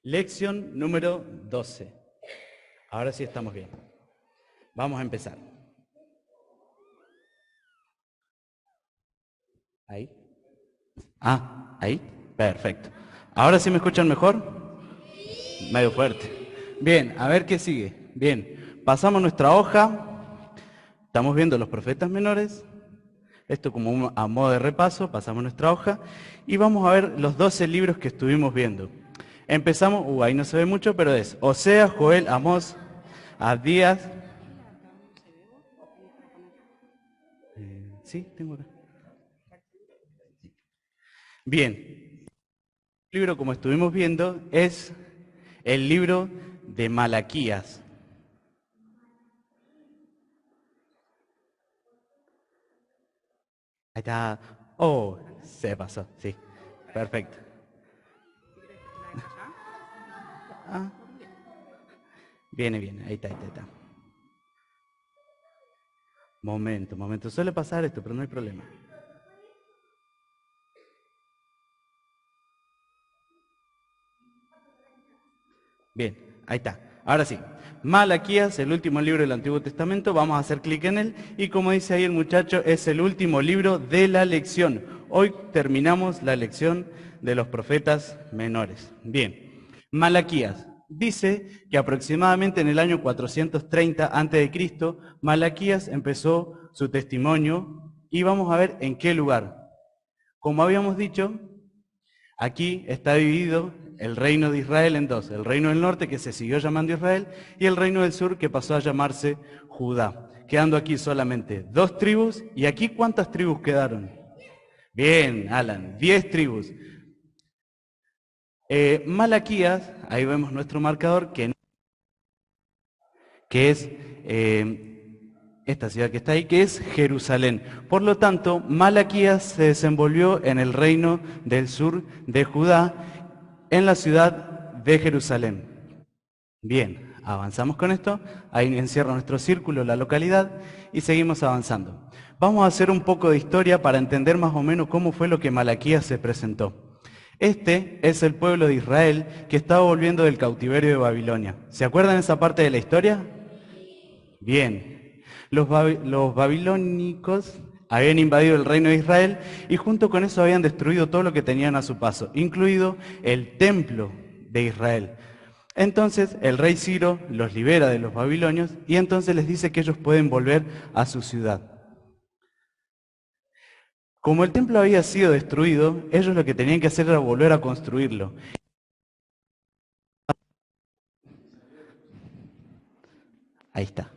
Lección número 12. Ahora sí estamos bien. Vamos a empezar. Ahí. Ahí. Perfecto. ¿Ahora sí me escuchan mejor? Medio fuerte. Bien, a ver qué sigue. Bien, pasamos nuestra hoja. Estamos viendo los profetas menores. Esto como a modo de repaso, pasamos nuestra hoja y vamos a ver los 12 libros que estuvimos viendo. Empezamos, ahí no se ve mucho, pero es Oseas, Joel, Amós, Abdías. Sí, tengo acá. Bien, el libro, como estuvimos viendo, es el libro de Malaquías. Ahí está. Oh, se pasó, sí. Perfecto. Viene, ahí está. Momento. Suele pasar esto, pero no hay problema. Bien, ahí está. Ahora sí, Malaquías, el último libro del Antiguo Testamento, vamos a hacer clic en él y como dice ahí el muchacho, es el último libro de la lección. Hoy terminamos la lección de los profetas menores. Bien, Malaquías dice que aproximadamente en el año 430 a.C., Malaquías empezó su testimonio y vamos a ver en qué lugar. Como habíamos dicho, aquí está dividido el reino de Israel en dos, el reino del norte que se siguió llamando Israel y el reino del sur que pasó a llamarse Judá, quedando aquí solamente 2 tribus. ¿Y aquí cuántas tribus quedaron? Bien, Alan, 10 tribus. Malaquías, ahí vemos nuestro marcador, que es esta ciudad que está ahí, que es Jerusalén. Por lo tanto, Malaquías se desenvolvió en el reino del sur de Judá, en la ciudad de Jerusalén. Bien, avanzamos con esto. Ahí encierra nuestro círculo, la localidad, y seguimos avanzando. Vamos a hacer un poco de historia para entender más o menos cómo fue lo que Malaquías se presentó. Este es el pueblo de Israel que estaba volviendo del cautiverio de Babilonia. ¿Se acuerdan esa parte de la historia? Bien, los babilónicos habían invadido el reino de Israel y junto con eso habían destruido todo lo que tenían a su paso, incluido el templo de Israel. Entonces el rey Ciro los libera de los babilonios y entonces les dice que ellos pueden volver a su ciudad. Como el templo había sido destruido, ellos lo que tenían que hacer era volver a construirlo. Ahí está.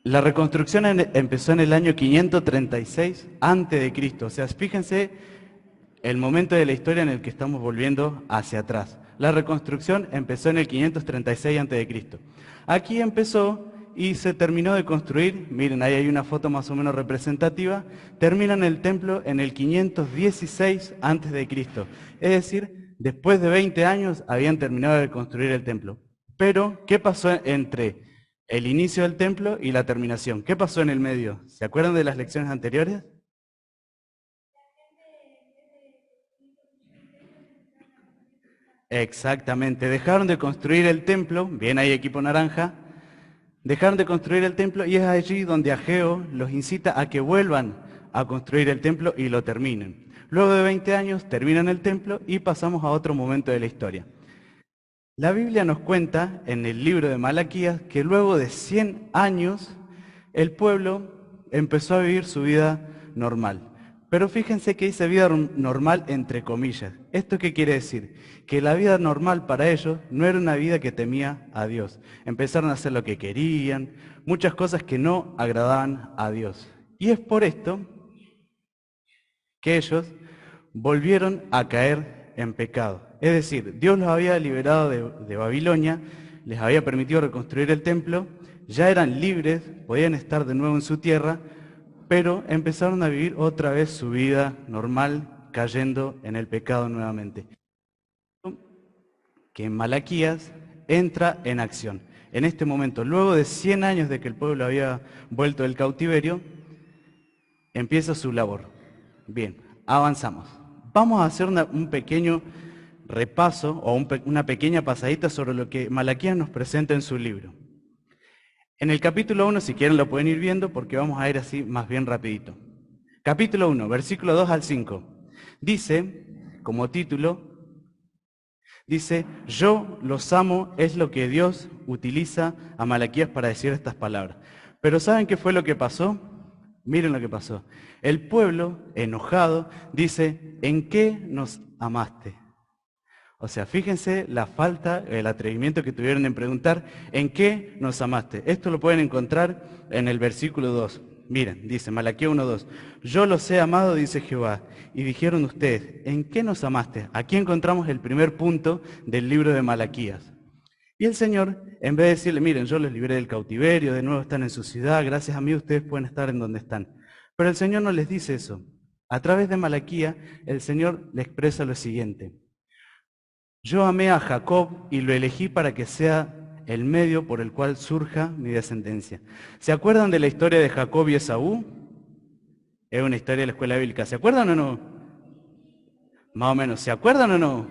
La reconstrucción empezó en el año 536 a.C. O sea, fíjense el momento de la historia en el que estamos volviendo hacia atrás. La reconstrucción empezó en el 536 a.C. Aquí empezó y se terminó de construir. Miren, ahí hay una foto más o menos representativa. Terminan el templo en el 516 a.C. Es decir, después de 20 años habían terminado de construir el templo. Pero, ¿qué pasó entre el inicio del templo y la terminación? ¿Qué pasó en el medio? ¿Se acuerdan de las lecciones anteriores? Exactamente, dejaron de construir el templo, bien ahí equipo naranja, dejaron de construir el templo y es allí donde Ageo los incita a que vuelvan a construir el templo y lo terminen. Luego de 20 años terminan el templo y pasamos a otro momento de la historia. La Biblia nos cuenta en el libro de Malaquías que luego de 100 años el pueblo empezó a vivir su vida normal. Pero fíjense que dice vida normal entre comillas. ¿Esto qué quiere decir? Que la vida normal para ellos no era una vida que temía a Dios. Empezaron a hacer lo que querían, muchas cosas que no agradaban a Dios. Y es por esto que ellos volvieron a caer en pecado. Es decir, Dios los había liberado de Babilonia, les había permitido reconstruir el templo, ya eran libres, podían estar de nuevo en su tierra, pero empezaron a vivir otra vez su vida normal, cayendo en el pecado nuevamente. Que en Malaquías entra en acción. En este momento, luego de 100 años de que el pueblo había vuelto del cautiverio, empieza su labor. Bien, avanzamos. Vamos a hacer un pequeño repaso o una pequeña pasadita sobre lo que Malaquías nos presenta en su libro. En el capítulo 1, si quieren lo pueden ir viendo porque vamos a ir así más bien rapidito. Capítulo 1, versículo 2 al 5. Dice, como título, dice, yo los amo, es lo que Dios utiliza a Malaquías para decir estas palabras. Pero ¿saben qué fue lo que pasó? Miren lo que pasó. El pueblo, enojado, dice, ¿en qué nos amaste? O sea, fíjense la falta, el atrevimiento que tuvieron en preguntar, ¿en qué nos amaste? Esto lo pueden encontrar en el versículo 2. Miren, dice Malaquías 1:2. Yo los he amado, dice Jehová. Y dijeron ustedes, ¿en qué nos amaste? Aquí encontramos el primer punto del libro de Malaquías. Y el Señor, en vez de decirle, miren, yo les libré del cautiverio, de nuevo están en su ciudad, gracias a mí ustedes pueden estar en donde están. Pero el Señor no les dice eso. A través de Malaquías, el Señor le expresa lo siguiente. Yo amé a Jacob y lo elegí para que sea el medio por el cual surja mi descendencia. ¿Se acuerdan de la historia de Jacob y Esaú? Es una historia de la escuela bíblica. ¿Se acuerdan o no? Más o menos. ¿Se acuerdan o no?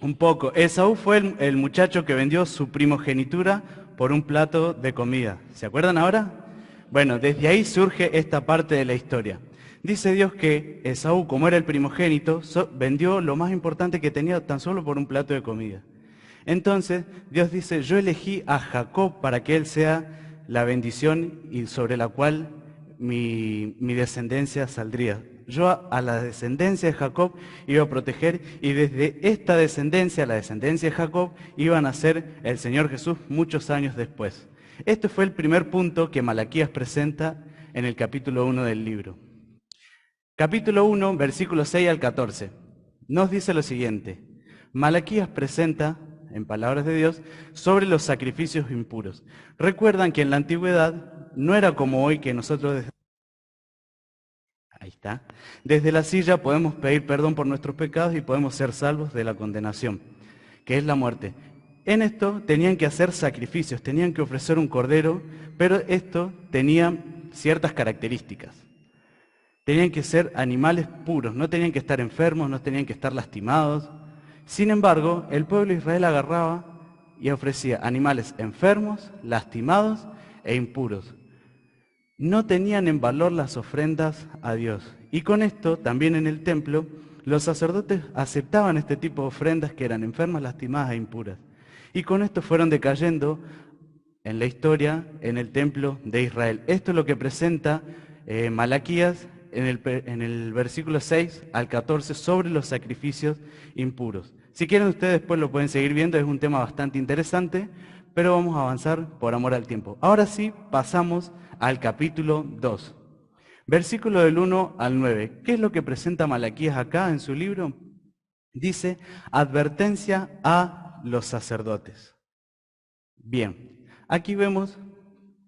Un poco. Esaú fue el muchacho que vendió su primogenitura por un plato de comida. ¿Se acuerdan ahora? Bueno, desde ahí surge esta parte de la historia. Dice Dios que Esaú, como era el primogénito, vendió lo más importante que tenía tan solo por un plato de comida. Entonces, Dios dice, yo elegí a Jacob para que él sea la bendición y sobre la cual mi descendencia saldría. Yo a la descendencia de Jacob iba a proteger y desde esta descendencia, la descendencia de Jacob, iba a nacer el Señor Jesús muchos años después. Este fue el primer punto que Malaquías presenta en el capítulo 1 del libro. Capítulo 1, versículos 6 al 14. Nos dice lo siguiente. Malaquías presenta, en palabras de Dios, sobre los sacrificios impuros. Recuerdan que en la antigüedad no era como hoy que nosotros ahí está. Desde la silla podemos pedir perdón por nuestros pecados y podemos ser salvos de la condenación, que es la muerte. En esto tenían que hacer sacrificios, tenían que ofrecer un cordero, pero esto tenía ciertas características. Tenían que ser animales puros, no tenían que estar enfermos, no tenían que estar lastimados. Sin embargo, el pueblo de Israel agarraba y ofrecía animales enfermos, lastimados e impuros. No tenían en valor las ofrendas a Dios. Y con esto, también en el templo, los sacerdotes aceptaban este tipo de ofrendas que eran enfermas, lastimadas e impuras. Y con esto fueron decayendo en la historia, en el templo de Israel. Esto es lo que presenta Malaquías en el versículo 6 al 14 sobre los sacrificios impuros. Si quieren ustedes después lo pueden seguir viendo, es un tema bastante interesante, pero vamos a avanzar por amor al tiempo. Ahora sí, pasamos al capítulo 2, versículo del 1 al 9. ¿Qué es lo que presenta Malaquías acá en su libro? Dice, advertencia a los sacerdotes. Bien, aquí vemos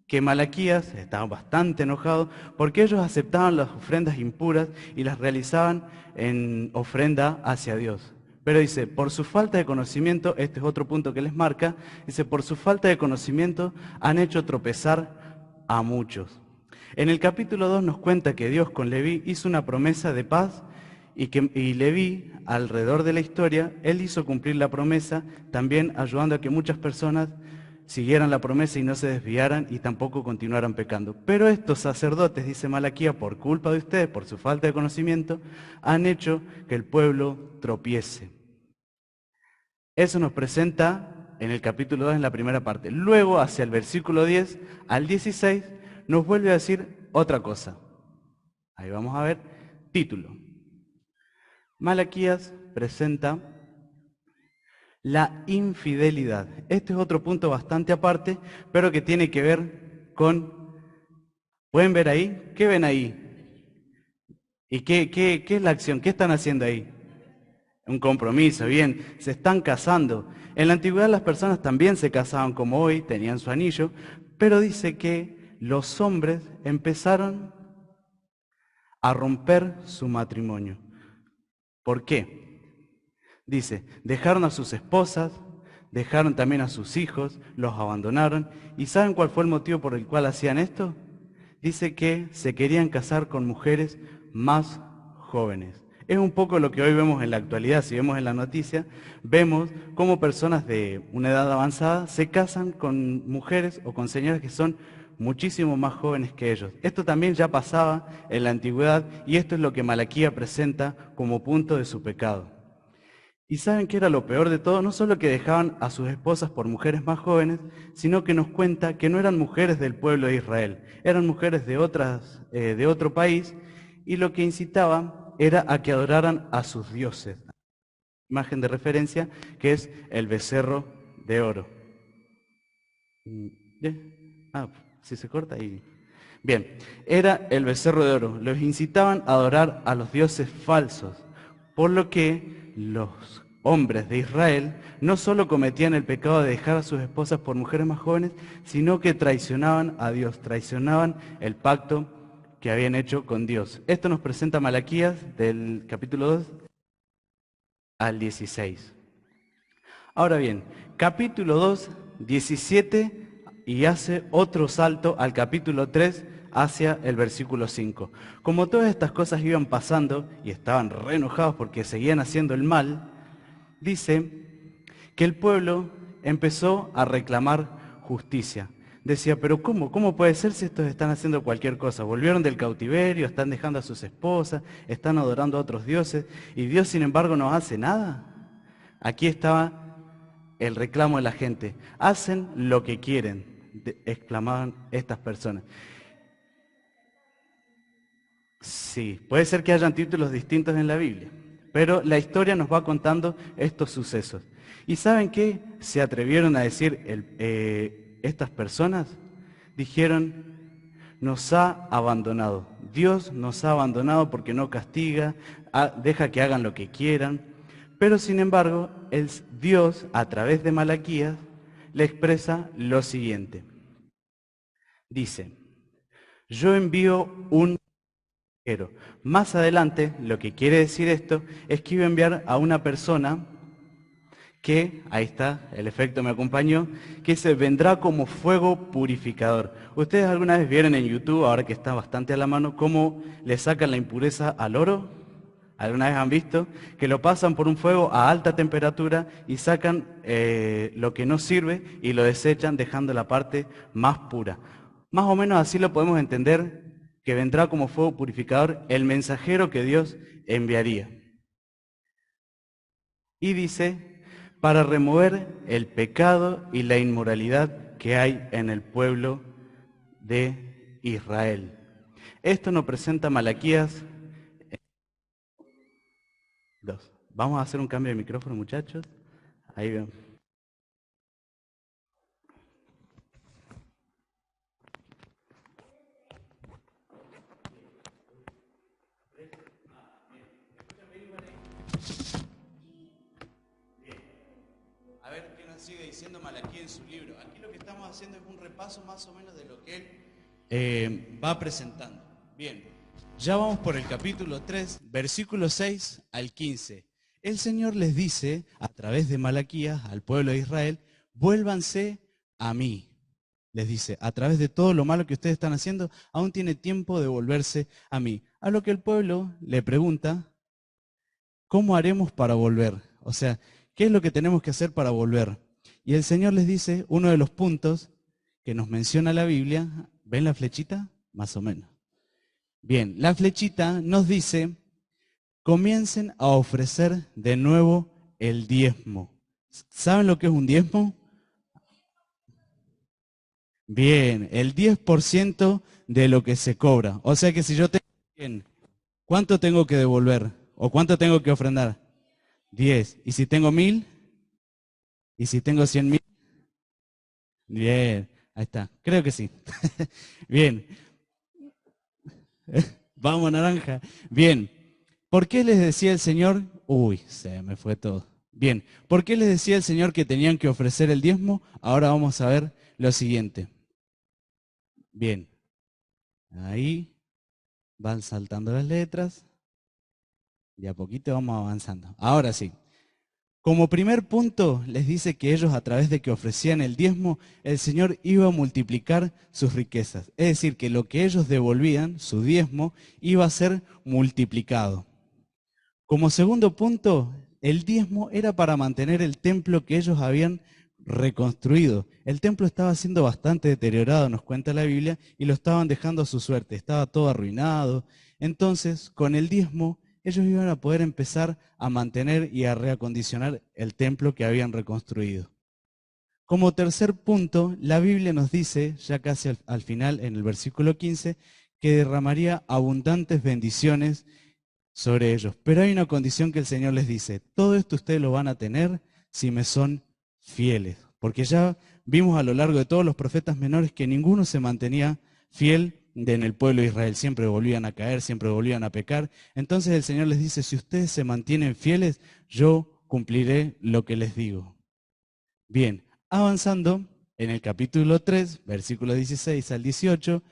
que Malaquías estaba bastante enojado porque ellos aceptaban las ofrendas impuras y las realizaban en ofrenda hacia Dios. Pero dice, por su falta de conocimiento, este es otro punto que les marca, dice, por su falta de conocimiento han hecho tropezar a muchos. En el capítulo 2 nos cuenta que Dios con Leví hizo una promesa de paz y Leví, alrededor de la historia, él hizo cumplir la promesa, también ayudando a que muchas personas siguieran la promesa y no se desviaran y tampoco continuaran pecando. Pero estos sacerdotes, dice Malaquías, por culpa de ustedes, por su falta de conocimiento, han hecho que el pueblo tropiece. Eso nos presenta en el capítulo 2 en la primera parte. Luego, hacia el versículo 10 al 16, nos vuelve a decir otra cosa. Ahí vamos a ver, título. Malaquías presenta la infidelidad. Este es otro punto bastante aparte, pero que tiene que ver con... ¿Pueden ver ahí? ¿Qué ven ahí? ¿Y qué es la acción? ¿Qué están haciendo ahí? Un compromiso, bien. Se están casando. En la antigüedad las personas también se casaban como hoy, tenían su anillo, pero dice que los hombres empezaron a romper su matrimonio. ¿Por qué? Dice, dejaron a sus esposas, dejaron también a sus hijos, los abandonaron. ¿Y saben cuál fue el motivo por el cual hacían esto? Dice que se querían casar con mujeres más jóvenes. Es un poco lo que hoy vemos en la actualidad. Si vemos en la noticia, vemos cómo personas de una edad avanzada se casan con mujeres o con señoras que son muchísimo más jóvenes que ellos. Esto también ya pasaba en la antigüedad y esto es lo que Malaquía presenta como punto de su pecado. ¿Y saben qué era lo peor de todo? No solo que dejaban a sus esposas por mujeres más jóvenes, sino que nos cuenta que no eran mujeres del pueblo de Israel, eran mujeres de otro país, y lo que incitaba era a que adoraran a sus dioses. Imagen de referencia que es el becerro de oro. Si se corta ahí. Bien, era el becerro de oro. Los incitaban a adorar a los dioses falsos, por lo que los hombres de Israel no solo cometían el pecado de dejar a sus esposas por mujeres más jóvenes, sino que traicionaban a Dios, traicionaban el pacto que habían hecho con Dios. Esto nos presenta Malaquías del capítulo 2 al 16. Ahora bien, capítulo 2, 17, y hace otro salto al capítulo 3 hacia el versículo 5. Como todas estas cosas iban pasando y estaban re enojados porque seguían haciendo el mal, dice que el pueblo empezó a reclamar justicia. Decía, pero ¿cómo puede ser si estos están haciendo cualquier cosa? Volvieron del cautiverio, están dejando a sus esposas, están adorando a otros dioses, y Dios sin embargo no hace nada. Aquí estaba el reclamo de la gente. Hacen lo que quieren, exclamaban estas personas. Sí, puede ser que hayan títulos distintos en la Biblia, pero la historia nos va contando estos sucesos. ¿Y saben qué se atrevieron a decir estas personas? Dijeron, nos ha abandonado. Dios nos ha abandonado porque no castiga, deja que hagan lo que quieran. Pero sin embargo, Dios, a través de Malaquías, le expresa lo siguiente. Dice, yo envío un mensajero. Más adelante, lo que quiere decir esto, es que iba a enviar a una persona que, ahí está, el efecto me acompañó, que se vendrá como fuego purificador. ¿Ustedes alguna vez vieron en YouTube, ahora que está bastante a la mano, cómo le sacan la impureza al oro? ¿Alguna vez han visto? Que lo pasan por un fuego a alta temperatura y sacan lo que no sirve y lo desechan dejando la parte más pura. Más o menos así lo podemos entender, que vendrá como fuego purificador el mensajero que Dios enviaría. Y dice, para remover el pecado y la inmoralidad que hay en el pueblo de Israel. Esto nos presenta Malaquías 2. Vamos a hacer un cambio de micrófono, muchachos. Ahí vemos. A ver qué nos sigue diciendo Malaquías en su libro. Aquí lo que estamos haciendo es un repaso más o menos de lo que él va presentando. Bien, ya vamos por el capítulo 3, versículo 6 al 15. El Señor les dice, a través de Malaquías, al pueblo de Israel, vuélvanse a mí. Les dice, a través de todo lo malo que ustedes están haciendo, aún tiene tiempo de volverse a mí. A lo que el pueblo le pregunta, ¿cómo haremos para volver? O sea, ¿qué es lo que tenemos que hacer para volver? Y el Señor les dice, uno de los puntos que nos menciona la Biblia, ¿ven la flechita? Más o menos. Bien, la flechita nos dice, comiencen a ofrecer de nuevo el diezmo. ¿Saben lo que es un diezmo? Bien, el 10% de lo que se cobra. O sea que si yo tengo 100, ¿cuánto tengo que devolver? ¿O cuánto tengo que ofrendar? 10. ¿Y si tengo 1000? ¿Y si tengo 100.000? Bien, ahí está. Creo que sí. Bien. Vamos, naranja. Bien. ¿Por qué les decía el Señor? Uy, se me fue todo. Bien. ¿Por qué les decía el Señor que tenían que ofrecer el diezmo? Ahora vamos a ver lo siguiente. Bien. Ahí van saltando las letras. De a poquito vamos avanzando. Ahora sí. Como primer punto, les dice que ellos, a través de que ofrecían el diezmo, el Señor iba a multiplicar sus riquezas. Es decir, que lo que ellos devolvían, su diezmo, iba a ser multiplicado. Como segundo punto, el diezmo era para mantener el templo que ellos habían reconstruido. El templo estaba siendo bastante deteriorado, nos cuenta la Biblia, y lo estaban dejando a su suerte. Estaba todo arruinado. Entonces, con el diezmo, ellos iban a poder empezar a mantener y a reacondicionar el templo que habían reconstruido. Como tercer punto, la Biblia nos dice, ya casi al final, en el versículo 15, que derramaría abundantes bendiciones sobre ellos. Pero hay una condición que el Señor les dice: todo esto ustedes lo van a tener si me son fieles. Porque ya vimos a lo largo de todos los profetas menores que ninguno se mantenía fiel en el pueblo de Israel. Siempre volvían a caer, siempre volvían a pecar. Entonces el Señor les dice: si ustedes se mantienen fieles, yo cumpliré lo que les digo. Bien, avanzando en el capítulo 3, versículos 16 al 18,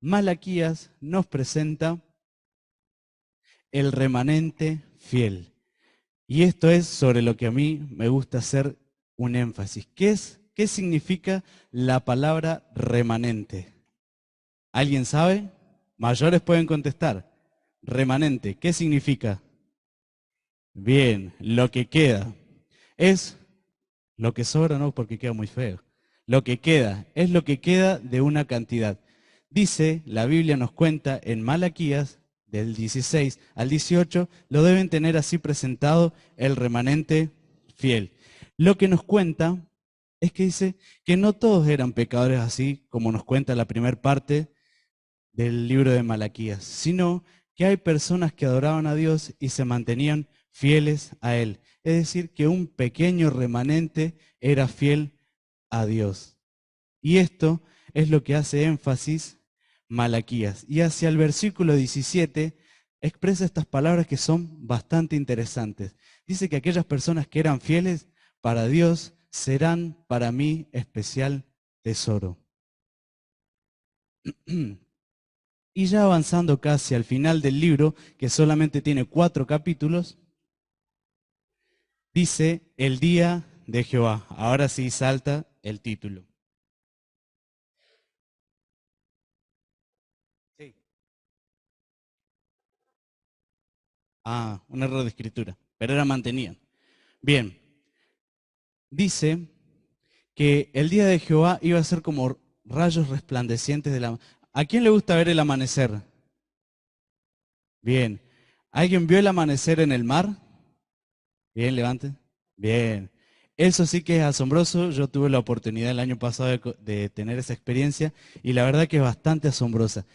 Malaquías nos presenta el remanente fiel. Y esto es sobre lo que a mí me gusta hacer un énfasis. ¿Qué significa la palabra remanente? ¿Alguien sabe? Mayores pueden contestar. Remanente, ¿qué significa? Bien, lo que queda. Es lo que sobra, no, porque queda muy feo. Lo que queda, es lo que queda de una cantidad. Dice, la Biblia nos cuenta en Malaquías, del 16 al 18, lo deben tener así presentado el remanente fiel. Lo que nos cuenta es que dice que no todos eran pecadores así, como nos cuenta la primera parte del libro de Malaquías, sino que hay personas que adoraban a Dios y se mantenían fieles a Él. Es decir, que un pequeño remanente era fiel a Dios. Y esto es lo que hace énfasis Malaquías. Y hacia el versículo 17 expresa estas palabras que son bastante interesantes. Dice que aquellas personas que eran fieles para Dios serán para mí especial tesoro. Y ya avanzando casi al final del libro, que solamente tiene 4 capítulos, dice el día de Jehová. Ahora sí salta el título. Sí. Ah, un error de escritura, pero era mantenían. Bien, dice que el día de Jehová iba a ser como rayos resplandecientes de la... ¿A quién le gusta ver el amanecer? Bien. ¿Alguien vio el amanecer en el mar? Bien, levante. Bien. Eso sí que es asombroso. Yo tuve la oportunidad el año pasado de tener esa experiencia y la verdad que es bastante asombrosa.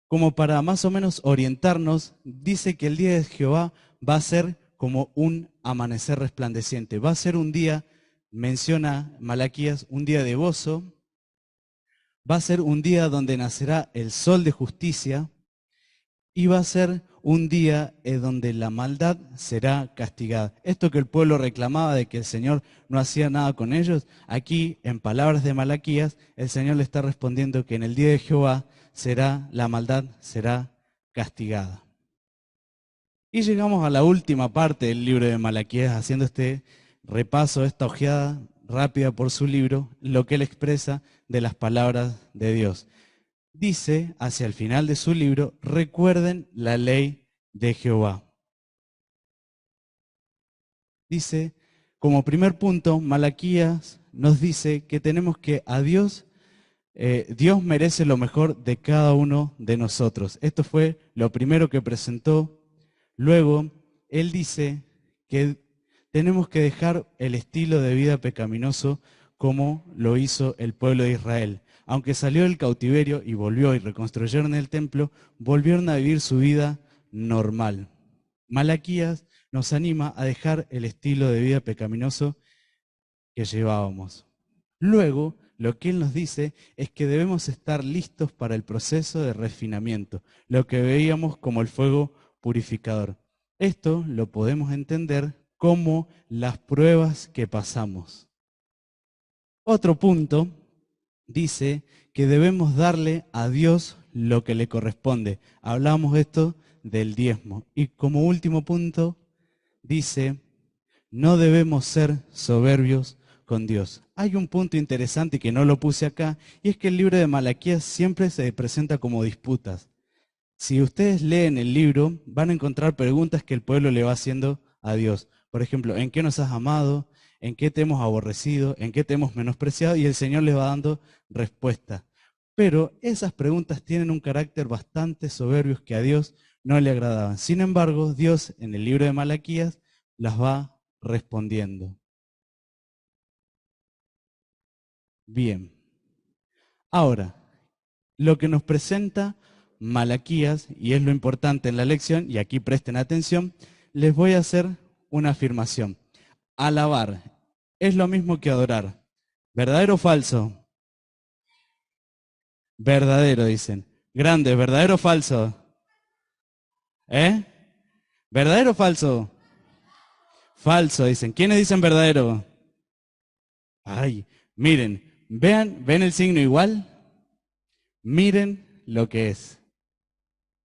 Como para más o menos orientarnos, dice que el día de Jehová va a ser como un amanecer resplandeciente. Va a ser un día, menciona Malaquías, un día de gozo. Va a ser un día donde nacerá el sol de justicia. Y va a ser un día donde la maldad será castigada. Esto que el pueblo reclamaba de que el Señor no hacía nada con ellos, aquí en palabras de Malaquías, el Señor le está respondiendo que en el día de Jehová la maldad será castigada. Y llegamos a la última parte del libro de Malaquías, haciendo este repaso, esta ojeada rápida por su libro, lo que él expresa de las palabras de Dios. Dice hacia el final de su libro: recuerden la ley de Jehová. Dice, como primer punto, Malaquías nos dice que tenemos que a Dios, Dios merece lo mejor de cada uno de nosotros. Esto fue lo primero que presentó. Luego, él dice que tenemos que dejar el estilo de vida pecaminoso como lo hizo el pueblo de Israel. Aunque salió del cautiverio y volvió y reconstruyeron el templo, volvieron a vivir su vida normal. Malaquías nos anima a dejar el estilo de vida pecaminoso que llevábamos. Luego, lo que él nos dice es que debemos estar listos para el proceso de refinamiento, lo que veíamos como el fuego purificador. Esto lo podemos entender como las pruebas que pasamos. Otro punto dice que debemos darle a Dios lo que le corresponde. Hablamos esto del diezmo. Y como último punto, dice, no debemos ser soberbios con Dios. Hay un punto interesante que no lo puse acá, y es que el libro de Malaquías siempre se presenta como disputas. Si ustedes leen el libro, van a encontrar preguntas que el pueblo le va haciendo a Dios. Por ejemplo, ¿en qué nos has amado? ¿En qué te hemos aborrecido? ¿En qué te hemos menospreciado? Y el Señor les va dando respuesta. Pero esas preguntas tienen un carácter bastante soberbio que a Dios no le agradaban. Sin embargo, Dios en el libro de Malaquías las va respondiendo. Bien. Ahora, lo que nos presenta Malaquías, y es lo importante en la lección, y aquí presten atención, les voy a hacer una afirmación. Alabar es lo mismo que adorar. ¿Verdadero o falso? Verdadero, dicen. Grande, ¿verdadero o falso? ¿Eh? ¿Verdadero o falso? Falso, dicen. ¿Quiénes dicen verdadero? Ay, miren, ¿ven el signo igual? Miren lo que es.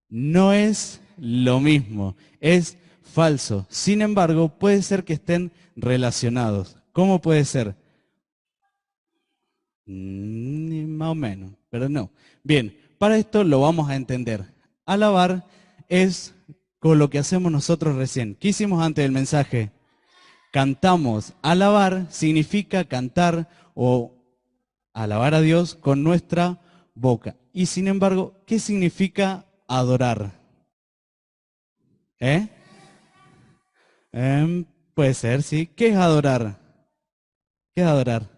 No es lo mismo, es falso. Sin embargo, puede ser que estén relacionados. ¿Cómo puede ser? Más o menos, pero no. Bien, para esto lo vamos a entender. Alabar es con lo que hacemos nosotros recién. ¿Qué hicimos antes del mensaje? Cantamos. Alabar significa cantar o alabar a Dios con nuestra boca. Y sin embargo, ¿qué significa adorar? ¿Eh? Puede ser, sí. ¿Qué es adorar? ¿Qué es adorar?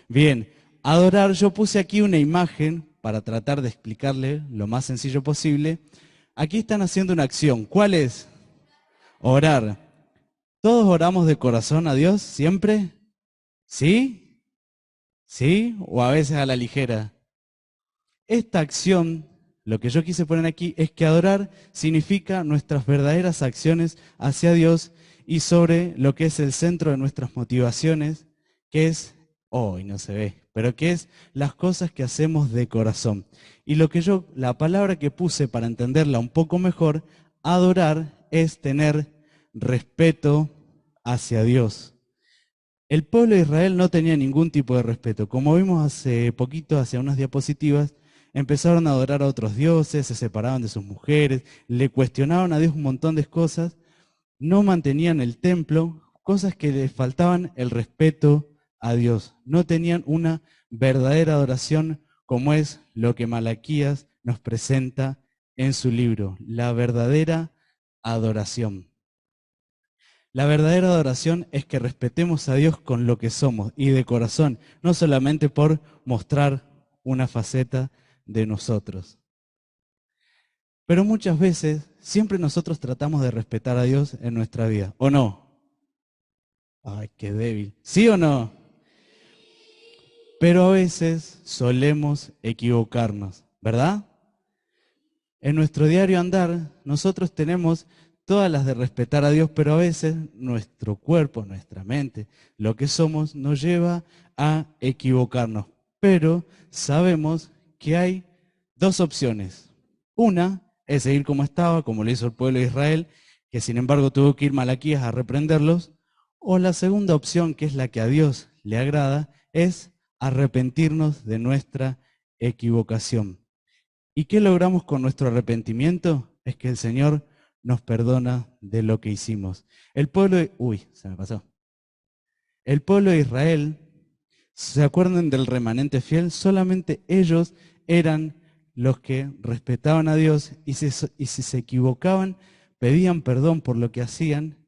Bien, adorar, yo puse aquí una imagen para tratar de explicarle lo más sencillo posible. Aquí están haciendo una acción. ¿Cuál es? Orar. ¿Todos oramos de corazón a Dios siempre? ¿Sí? ¿Sí? ¿O a veces a la ligera? Esta acción, lo que yo quise poner aquí, es que adorar significa nuestras verdaderas acciones hacia Dios y sobre lo que es el centro de nuestras motivaciones, que es, hoy no se ve, pero que es las cosas que hacemos de corazón. Y lo que yo, la palabra que puse para entenderla un poco mejor, adorar es tener respeto hacia Dios. El pueblo de Israel no tenía ningún tipo de respeto. Como vimos hace poquito, hace unas diapositivas, empezaron a adorar a otros dioses, se separaban de sus mujeres, le cuestionaban a Dios un montón de cosas, no mantenían el templo, cosas que les faltaban el respeto a Dios. No tenían una verdadera adoración como es lo que Malaquías nos presenta en su libro, la verdadera adoración. La verdadera adoración es que respetemos a Dios con lo que somos y de corazón, no solamente por mostrar una faceta de nosotros. Pero muchas veces, siempre nosotros tratamos de respetar a Dios en nuestra vida, ¿o no? Ay, qué débil. ¿Sí o no? Pero a veces solemos equivocarnos, ¿verdad? En nuestro diario andar, nosotros tenemos todas las de respetar a Dios, pero a veces nuestro cuerpo, nuestra mente, lo que somos, nos lleva a equivocarnos. Pero sabemos que hay dos opciones. Una es seguir como estaba, como lo hizo el pueblo de Israel, que sin embargo tuvo que ir Malaquías a reprenderlos. O la segunda opción, que es la que a Dios le agrada, es arrepentirnos de nuestra equivocación. ¿Y qué logramos con nuestro arrepentimiento? Es que el Señor nos perdona de lo que hicimos. El pueblo de... Uy, se me pasó. El pueblo de Israel, ¿se acuerdan del remanente fiel? Solamente ellos eran los que respetaban a Dios y si se equivocaban, pedían perdón por lo que hacían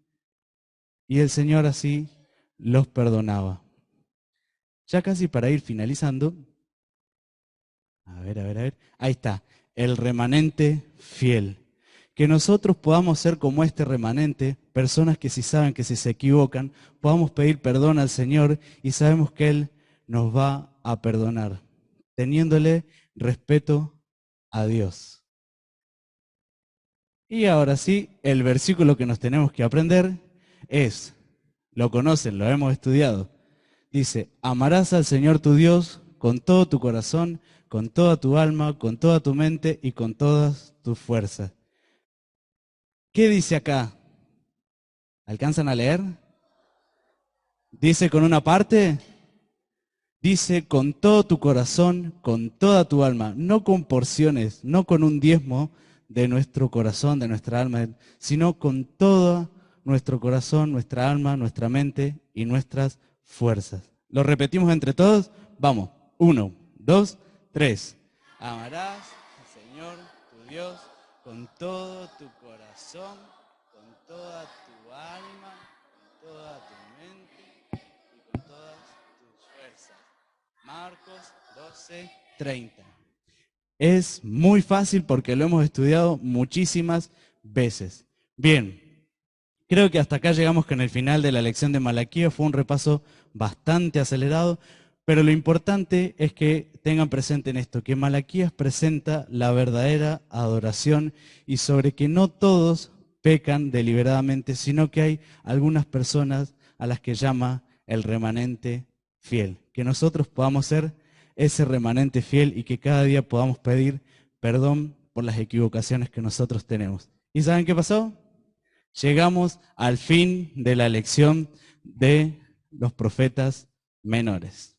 y el Señor así los perdonaba. Ya casi para ir finalizando, a ver. Ahí está, el remanente fiel. Que nosotros podamos ser como este remanente, personas que si saben que si se equivocan, podamos pedir perdón al Señor y sabemos que Él nos va a perdonar, teniéndole respeto a Dios. Y ahora sí, el versículo que nos tenemos que aprender es, lo conocen, lo hemos estudiado, dice, amarás al Señor tu Dios con todo tu corazón, con toda tu alma, con toda tu mente y con todas tus fuerzas. ¿Qué dice acá? ¿Alcanzan a leer? ¿Dice con una parte? dice con todo tu corazón, con toda tu alma, no con porciones, no con un diezmo de nuestro corazón, de nuestra alma, sino con todo nuestro corazón, nuestra alma, nuestra mente y nuestras fuerzas. ¿Lo repetimos entre todos? Vamos. 1, 2, 3. Amarás al Señor tu Dios con todo tu corazón, con toda tu alma, con toda tu mente y con todas tus fuerzas. Marcos 12:30. Es muy fácil porque lo hemos estudiado muchísimas veces. Bien, creo que hasta acá llegamos con el final de la lección de Malaquías. Fue un repaso bastante acelerado, pero lo importante es que tengan presente en esto, que Malaquías presenta la verdadera adoración y sobre que no todos pecan deliberadamente, sino que hay algunas personas a las que llama el remanente fiel. Que nosotros podamos ser ese remanente fiel y que cada día podamos pedir perdón por las equivocaciones que nosotros tenemos. ¿Y saben qué pasó? Llegamos al fin de la lección de los profetas menores.